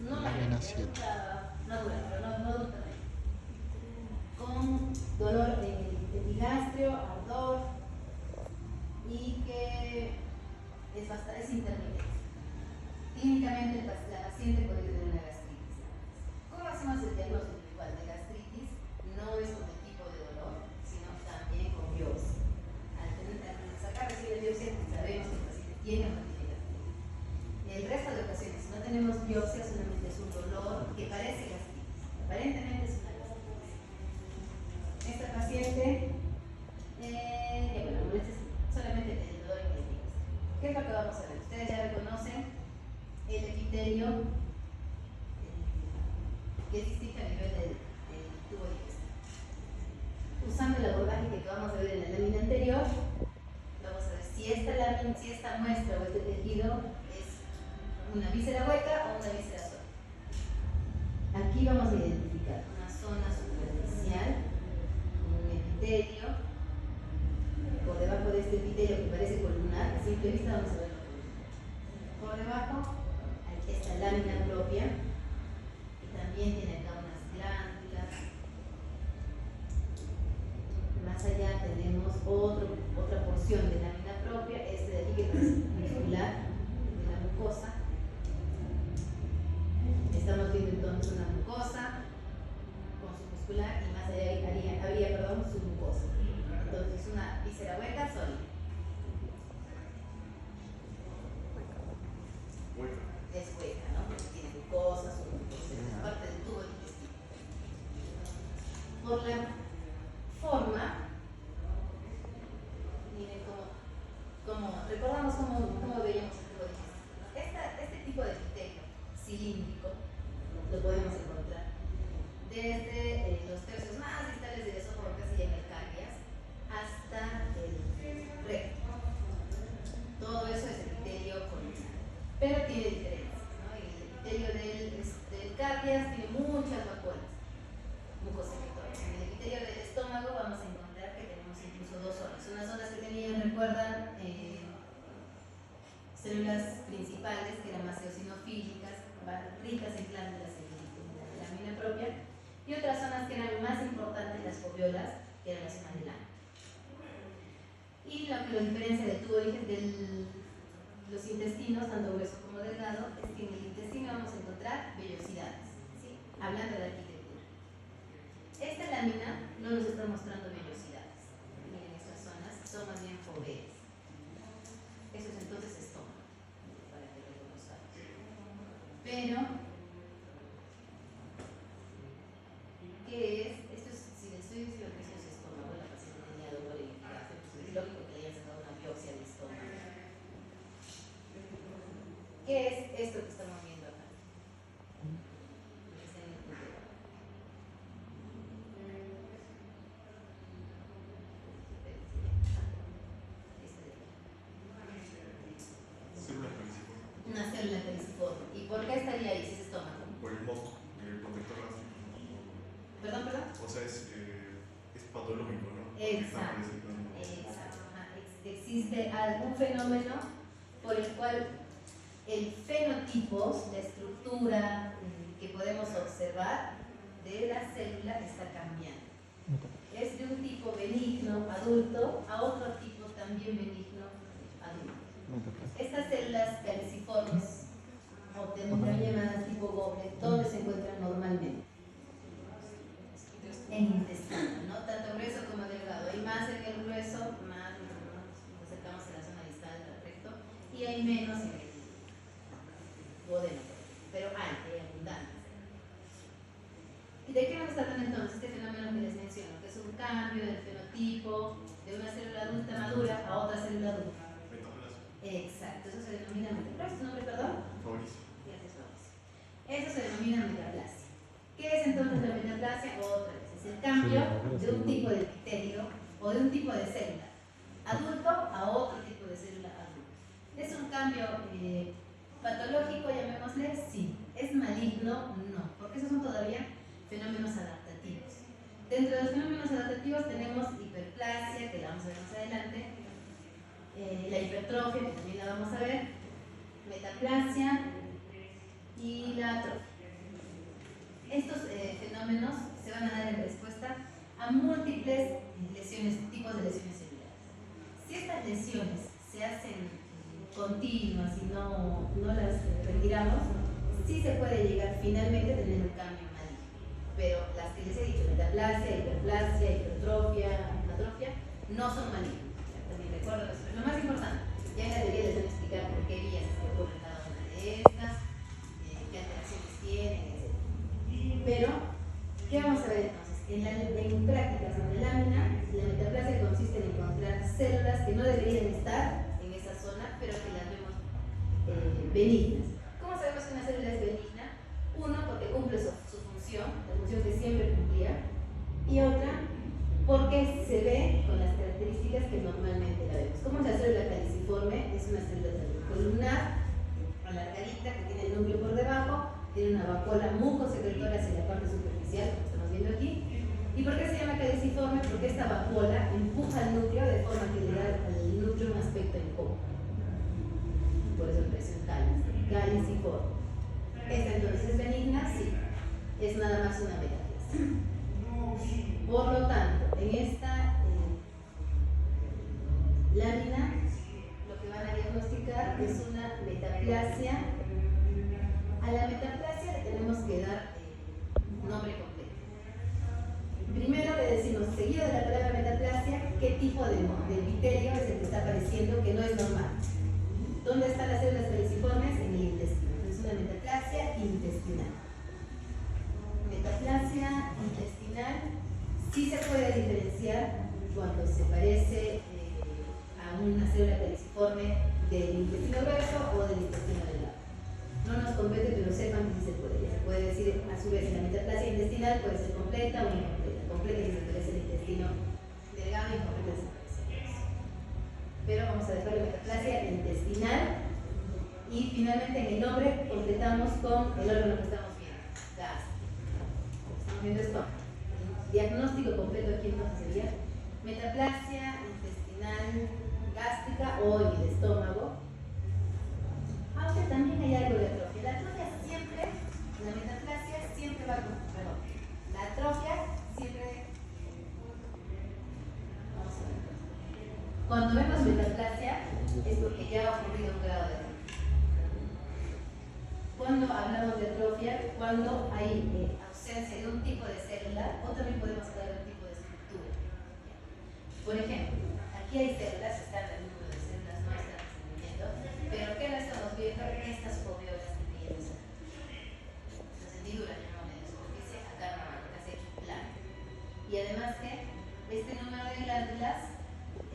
no Lámina mayormente, 7. adulta madura, pero no adulta mayor. Con dolor en el epigastrio, ardor y que es intermitente. Clínicamente la paciente puede tener una gastritis. ¿Cómo hacemos el diagnóstico igual de gastritis? No es con el tipo de dolor, sino también con biopsia. Al sacar recién la biopsia sabemos que el paciente tiene o no tiene gastritis. El resto de ocasiones, si no tenemos biopsia, solamente es un dolor que parece gastritis. Aparentemente es una gastritis. Esta paciente, bueno, este es solamente el dolor en el epigastrio. ¿Qué es lo que vamos a ver? Ustedes ya reconocen el epitelio que es distinto a nivel del tubo digestivo. Usando la bordágica que vamos a ver en la lámina anterior, vamos a ver si esta muestra o este tejido es una víscera hueca o una víscera suelta. Aquí vamos a identificar una zona superficial con un epitelio. Por debajo de este epitelio que parece columnar, a simple vista vamos a ver por debajo esta lámina propia, que también tiene acá unas glándulas. Más allá tenemos otra porción de lámina propia, este de aquí que es muscular, de la mucosa. Estamos viendo entonces una mucosa con su muscular y más allá habría su mucosa. Entonces una víscera hueca sólida. Es hueca, ¿no? Porque tiene mucosa, su mucosa, es parte del tubo digestivo. Por la forma, miren recordamos cómo veíamos el tubo digestivo. Este tipo de epitelio cilíndrico lo podemos encontrar desde los tercios más distales del esófago, casi en el cardias, hasta el recto. Todo eso es epitelio columnar, pero tiene diferencias, ¿no? El epitelio del cardias tiene muchas vacuolas mucosecretorias. En el epitelio del estómago vamos a encontrar que tenemos incluso dos zonas. Unas zonas que tenían, recuerdan, células principales que eran más eosinofílicas, ricas en glándulas en la lámina propia, y otras zonas que eran más importantes, las foviolas, que eran la zona del ano. Y lo que lo diferencia del tubo de los intestinos, tanto grueso como delgado, es que en el intestino vamos a encontrar vellosidades, ¿sí? Hablando de arquitectura. Esta lámina no nos está mostrando vellosidades. Miren, estas zonas son más bien foveas. Eso es entonces estómago, para que lo conozcamos. Pero, ¿qué es? Esto es, si le estoy diciendo que esto es estómago, la paciente tenía dolor en el epigastrio, pues es lógico que le hayan sacado una biopsia del estómago. ¿Qué es esto que estamos viendo acá? Está en el punto. Una célula periciforme. ¿Y por qué estaría ahí si es estómago? Por el moco, el protector gástrico. ¿Perdón? O sea, es patológico, ¿no? Exacto. Existe algún fenómeno por el cual el fenotipo, la estructura que podemos observar de la célula está cambiando. Es de un tipo benigno adulto a otro tipo también benigno adulto. Estas células caliciformes o también llamadas tipo goblet, ¿dónde se encuentran normalmente? En el intestino, ¿no? Tanto grueso como delgado. Hay más en el grueso, más nos acercamos a la zona distal del recto, y hay menos en el duodeno, pero hay abundantes. ¿Y de qué nos está hablando entonces este fenómeno que les menciono? Que es un cambio del fenotipo de una célula adulta madura a otra célula adulta. Exacto, eso se denomina metaplasia. ¿Tu nombre, perdón? Fabricio. Gracias, Fabricio. Eso se denomina metaplasia. ¿Qué es entonces la metaplasia? Otra vez, es el cambio de un tipo de epitelio o de un tipo de célula adulto a otro tipo de célula adulta. ¿Es un cambio patológico, llamémosle? Sí. ¿Es maligno? No, porque esos son todavía fenómenos adaptativos. Dentro de los fenómenos adaptativos tenemos hiperplasia, que la vamos a ver más adelante, la hipertrofia, que también la vamos a ver, metaplasia y la atrofia. estos fenómenos se van a dar en respuesta a múltiples lesiones, tipos de lesiones celulares. Si estas lesiones se hacen continuas y no las retiramos, sí se puede llegar finalmente a tener un cambio maligno. Pero las que les he dicho, metaplasia, hiperplasia, hipertrofia, atrofia, no son malignas. También recuerdo eso, es lo más importante. Ya en la teoría les van a explicar por qué vías se ocurren cada una de estas, qué alteraciones tienen, etc. Pero, ¿qué vamos a ver entonces? En prácticas en la lámina, la metaplasia consiste en encontrar células que no deberían estar en esa zona, pero que las vemos benignas. ¿Cómo sabemos que una célula es benigna? Uno, porque cumple su función, la función que siempre cumplía, y otra, porque se ve con las características que normalmente la vemos. Como la célula caliciforme es una célula columnar, alargadita, que tiene el núcleo por debajo, tiene una vacuola mucosecretora hacia la parte superficial, como estamos viendo aquí. ¿Y por qué se llama caliciforme? Porque esta vacuola empuja al núcleo de forma que le da al núcleo un aspecto incómodo. Por eso expresión caliciforme. ¿Esta entonces es benigna? Sí. Es nada más una metaplasia. Por lo tanto, en esta lámina lo que van a diagnosticar es una metaplasia. A la metaplasia le tenemos que dar nombre completo. Primero le decimos, seguido de la palabra metaplasia, qué tipo de epitelio es el que está apareciendo que no es normal. ¿Dónde están las células caliciformes? En el intestino. Es una metaplasia intestinal. Metaplasia intestinal sí se puede diferenciar cuando se parece a una célula caliciforme del intestino grueso o del intestino delgado. No nos compete, pero sepan que sí se puede. Ya se puede decir, a su vez, la metaplasia intestinal puede ser completa o incompleta. Completa si se parece al intestino delgado, incompleta si se parece al grueso. Pero vamos a dejar la metaplasia intestinal y finalmente en el nombre completamos con el órgano que estamos viendo, gástrico. Estamos viendo esto. El diagnóstico completo aquí entonces sería metaplasia intestinal gástrica o en el estómago. Aunque también hay algo de atrofia. La atrofia siempre, la metaplasia siempre va con, perdón, la atrofia siempre, vamos a ver. Cuando vemos metaplasia es porque ya ha ocurrido un grado de atrofia. Cuando hablamos de atrofia, cuando hay ausencia de un tipo de célula, o también podemos hablar de un tipo de estructura. Por ejemplo, aquí hay células, están el número de células, no están disminuyendo, pero ¿qué no estamos viendo? Estas fobiolas que tienen las hendiduras, llamamos de superficie, acá no hay, acá se ha hecho plano. Y además que este número de glándulas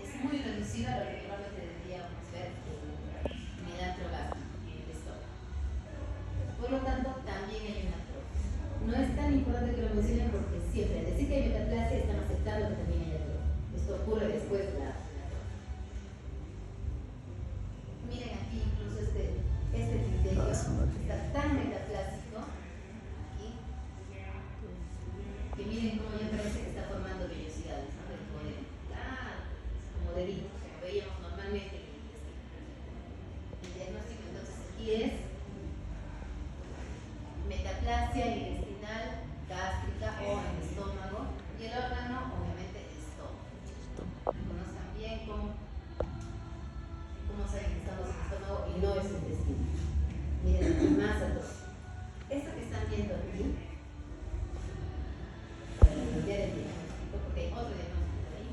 es muy reducido a lo que normalmente deberíamos ver en el antro gástrico, en el estómago. Por lo tanto, también hay una atrofia. No es tan importante que lo mencionen porque siempre, al decir que hay metaplasia, están aceptando que también hay atrofia. Esto ocurre después de la atrofia. Miren aquí incluso este epitelio está tan metaplásico aquí que miren cómo ya parece que está formando vellosidades, ¿no? Del poder. Como deditos, como veíamos normalmente en el intestino. El diagnóstico entonces aquí es metaplasia intestinal, gástrica o en el estómago, y el órgano obviamente el estómago. Conozcan bien cómo saben que estamos en el estómago y no es el intestino. Miren aquí más atrás. Esto que están viendo aquí, para cambiar el diagnóstico, porque hay otro diagnóstico ahí.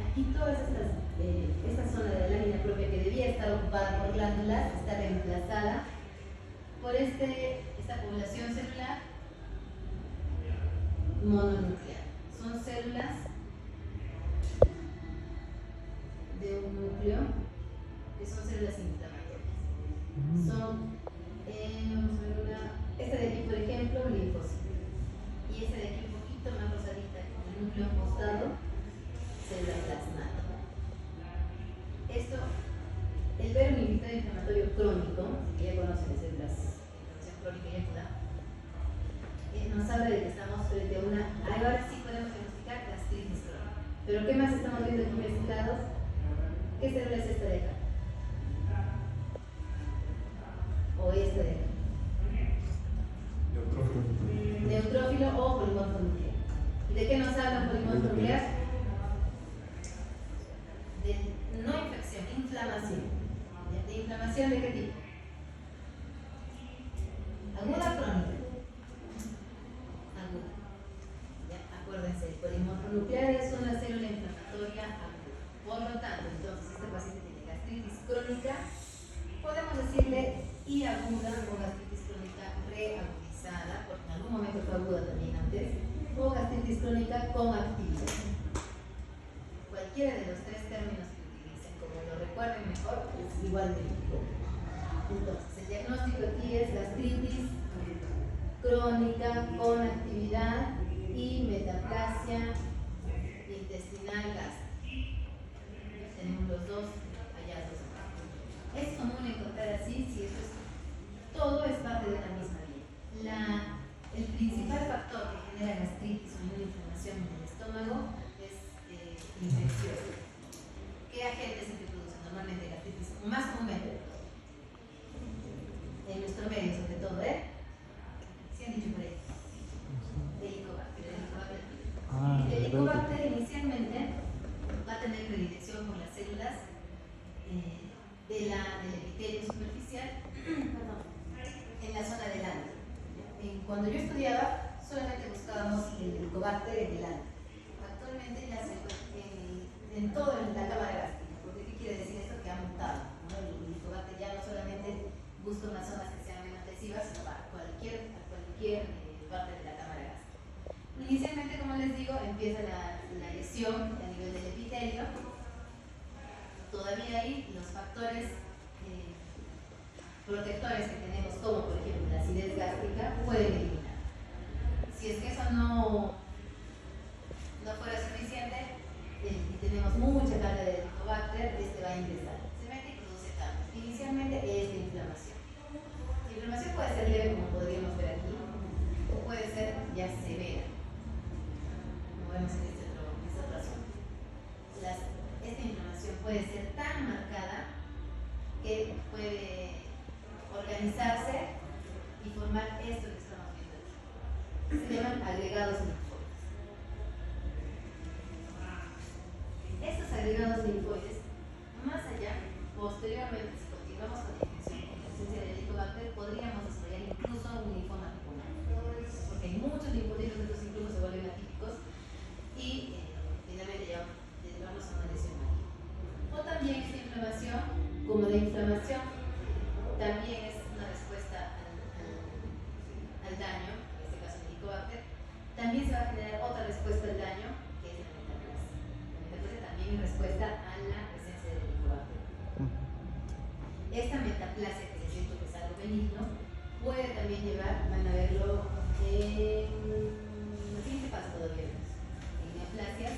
Aquí todas esta zona de la lámina propia que debía estar ocupada por glándulas está reemplazada por esta población celular mononuclear. Son células de un núcleo que son células inflamatorias. Son, vamos a ver esta de aquí por ejemplo, un linfocito. Y esta de aquí un poquito más rosadita, con el núcleo apostado, célula plasmática. Esto, el ver un invitado inflamatorio crónico, que ya conocen las células de inflamación crónica y aguda, nos habla de que estamos frente a una, ahora sí podemos diagnosticar gastritis crónica. Pero ¿qué más estamos viendo aquí mezclados? ¿Qué célula es esta de acá? O esta de acá. ¿De qué nos habla un polímorfo nuclear? De no infección, inflamación. ¿De inflamación de qué tipo? Aguda, crónica. Aguda. ¿Ya? Acuérdense, el polimorfo nuclear es una célula inflamatoria aguda. Por lo tanto, entonces, este paciente tiene gastritis crónica, podemos decirle y aguda o gastritis crónica reagudizada, porque en algún momento fue aguda también antes, o gastritis crónica con actividad. Cualquiera de los tres términos que utilicen, como lo recuerden mejor, es igual de importante. Entonces, el diagnóstico aquí es gastritis crónica con actividad y metaplasia intestinal gástrica. Tenemos los dos hallazgos. Es común encontrar así si esto es, todo es parte de la misma vía. El principal factor que genera gastritis o una inflamación en el estómago es infeccioso. ¿Qué agentes se producen normalmente gastritis? Más comúnmente en nuestro medio, sobre todo, ¿sí han dicho por ahí? Helicobacter. El Helicobacter inicialmente va a tener predilección por las células del epitelio superficial en la zona del ano. Cuando yo estudiaba, solamente buscábamos el Helicobacter en el ano. Actualmente ya se encuentra en toda la cámara gástrica. ¿Qué quiere decir esto? Que ha mutado, ¿no? El Helicobacter ya no solamente busca unas zonas que sean menos lesivas, sino a cualquier parte de la cámara gástrica. Inicialmente, como les digo, empieza la lesión a nivel del epitelio. Todavía hay los factores protectores que tenemos, como por ejemplo la acidez gástrica, pueden eliminar. Si es que eso no fuera suficiente y tenemos mucha carga de Helicobacter, este va a ingresar. Se mete y produce cambios. Inicialmente es de inflamación. La inflamación puede ser leve, como podríamos ver aquí, o puede ser ya severa, como vemos en esta otra zona. Esta inflamación puede ser tan marcada que puede organizarse y formar esto que estamos viendo aquí. Se llaman agregados linfoides. Estos agregados linfoides, más allá, posteriormente, si continuamos con la infección con la presencia de Helicobacter, podríamos desarrollar incluso un linfoma tipo 1, porque hay muchos linfocitos, estos incluso se vuelven atípicos y finalmente llevamos a una lesión maligna. O también esta inflamación, como la inflamación también es una respuesta al daño, en este caso el Helicobacter, también se va a generar otra respuesta al daño, que es la metaplasia. La metaplasia también es respuesta a la presencia del Helicobacter. Esta metaplasia, que les digo que es algo benigno, puede también llevar, van a verlo en la siguiente fase todavía, en neoplasias,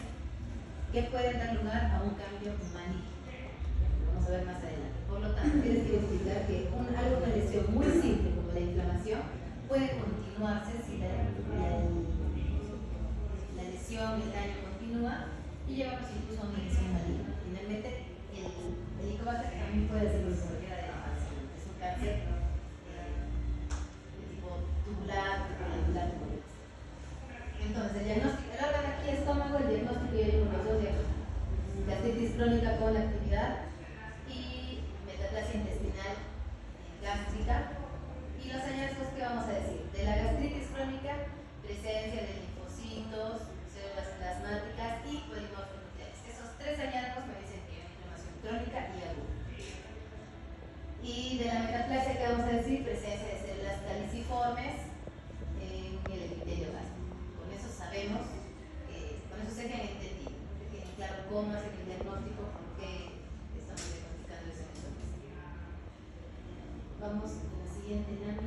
que pueden dar lugar a un cambio maligno. Vamos a ver más adelante. Por lo tanto, les quiero explicar que una lesión muy simple como la inflamación puede continuarse si la lesión, el daño continúa y llevamos incluso a una lesión maligna. Finalmente, el Helicobacter también puede ser desarrollada de la cáncer. Es un cáncer de tipo tubular, glandular. Entonces, el diagnóstico, el órgano aquí estómago, el diagnóstico ya vimos los dos diagnósticos. Gastritis crónica con actividad y metaplasia intestinal gástrica. Y los hallazgos que vamos a decir de la gastritis crónica: presencia de linfocitos, células plasmáticas y polimorfos nucleares. Esos tres hallazgos me dicen que hay inflamación crónica y aguda. Y de la metaplasia, que vamos a decir: presencia de células caliciformes en el epitelio gástrico. Con eso sabemos, con eso sé que han entendido, que tienen claro cómo hacer el diagnóstico, por qué estamos diagnosticando ese entorno. Vamos a la siguiente lámina.